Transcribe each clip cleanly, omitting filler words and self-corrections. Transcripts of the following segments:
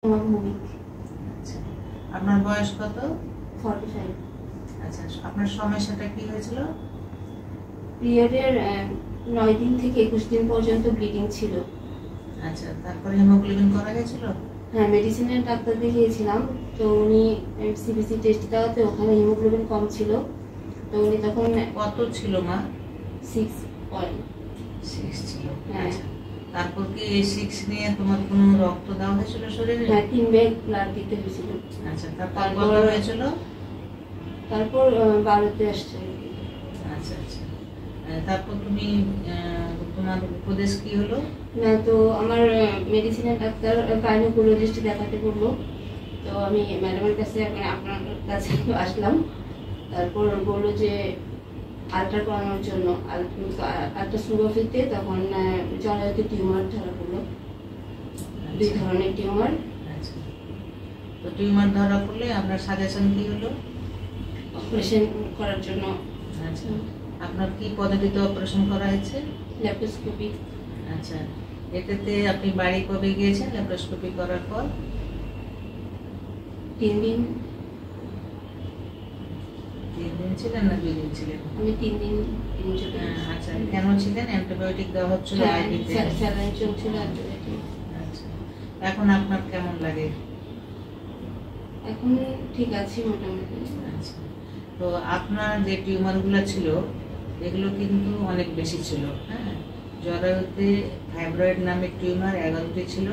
ভৌমিক। আচ্ছা, আপনার বয়স কত? 45। আচ্ছা, আপনার সমস্যাটা কি হয়েছিল? পিরিয়ডের 9 দিন থেকে 21 দিন পর্যন্ত ব্লিডিং ছিল। আচ্ছা, তারপরে হিমোগ্লোবিন করা গেছিল? হ্যাঁ, মেডিসিনের ডাক্তার দেখিয়েছিলাম। তো উনি সিবিসি টেস্ট দেওয়াতে ওখানে হিমোগ্লোবিন কম ছিল। তো উনি তখন কত ছিল মা? 6 ছিল। হ্যাঁ। আচ্ছা, তারপর কি এই 6 নিয়ে তোমার কোনো রক্ত দেওয়া হয়েছিল শরীরে? হ্যাঁ, 3 ব্যাগ ব্লাড দিতে হয়েছিল। আচ্ছা, তারপর কত হয়েছিল? তারপর 12তে আসছে। আচ্ছা আচ্ছা, তারপর তুমি তোমার উপদেশ কি হলো? না, তো আমার মেডিসিনের ডাক্তার গাইনোকোলজিস্ট দেখাতে বললো। তো আমি ম্যাডামের কাছে আপনার কাছে আসলাম। তারপর বললো যে আলট্রা করানোর জন্য। আলট্রাসোনোগ্রাফিতে তখন জরায়ুতে টিউমার ধরা পড়লো। 2 ধরনের টিউমার। আচ্ছা, তো টিউমার ধরা পড়লে আপনার সাজেশন কি হলো? অপারেশন করার জন্য। আচ্ছা, আপনার কি পদ্ধতিতে অপারেশন করা হয়েছে? ল্যাপ্রোস্কোপি। আচ্ছা, এটাতে আপনি বাড়ি কবে গিয়েছেন ল্যাপ্রোস্কোপি করার পর? 3 দিন। 3 দিন ছিলেন না 2 দিন ছিলেন? আমি 3 দিন চলে। আচ্ছা, কেন ছিলেন? অ্যান্টিবায়োটিক দেওয়া হচ্ছিল? স্যালাইন চলছিল, অ্যান্টিবায়োটিক। আচ্ছা, এখন আপনার কেমন লাগে? এখন ঠিক আছে মোটামুটি। আচ্ছা, তো আপনার যে টিউমারগুলো ছিল এগুলো কিন্তু অনেক বেশি ছিল। হ্যাঁ, জরায়ুতে ফাইব্রয়েড নামের টিউমার 11টি ছিল,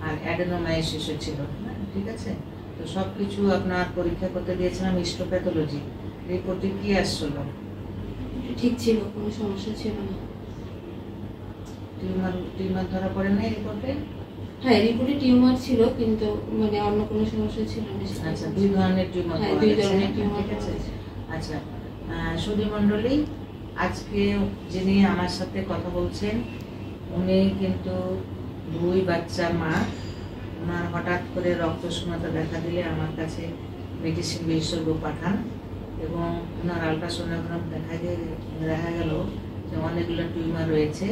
আর অ্যাডেনোমায়োসিসও ছিল। হ্যাঁ, ঠিক আছে। তো সব কিছু আপনার পরীক্ষা করতে দিয়েছিলাম হিস্টোপ্যাথোলজি। রিপোর্টে কি আসছিল? ঠিক ছিল, কোনো সমস্যা ছিল না। টিউমার ধরা পড়ে নাই রিপোর্টে? হ্যাঁ, রিপোর্টে টিউমার ছিল, কিন্তু মানে অন্য কোনো সমস্যা ছিল না। আচ্ছা, 2 ধরনের টিউমার। হ্যাঁ, 2 ধরনের টিউমার ঠিক আছে। আচ্ছা, সুধী মণ্ডলী, আজকে যিনি আমার সাথে কথা বলছেন উনি কিন্তু 2 বাচ্চার মা। ওনার হঠাৎ করে রক্ত শূন্যতা দেখা দিলে আমার কাছে মেডিসিন বিশেষজ্ঞ পাঠান, এবং ওনার আলট্রাসোনোগ্রাম দেখা গেল যে অনেকগুলো টিউমার রয়েছে।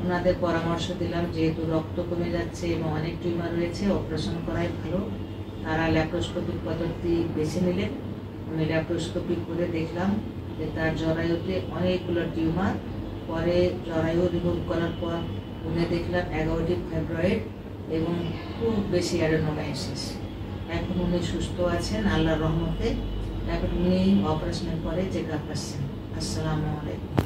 ওনাদের পরামর্শ দিলাম, যেহেতু রক্ত কমে যাচ্ছে এবং অনেক টিউমার রয়েছে, অপারেশন করাই ভালো। তারা ল্যাপ্রোস্কোপিক পদ্ধতি বেছে নিলেন। আমি ল্যাপ্রোস্কোপি করে দেখলাম যে তার জরায়ুতে অনেকগুলো টিউমার। পরে জরায়ু রিমুভ করার পর উনি দেখলাম 11টি ফাইব্রয়েড এবং খুব বেশি অ্যাডেনোমায়োসিস। এখন উনি সুস্থ আছেন আল্লাহর রহমতে। এখন উনি অপারেশনের পরে চেক আপ আসছেন। আসসালামু আলাইকুম।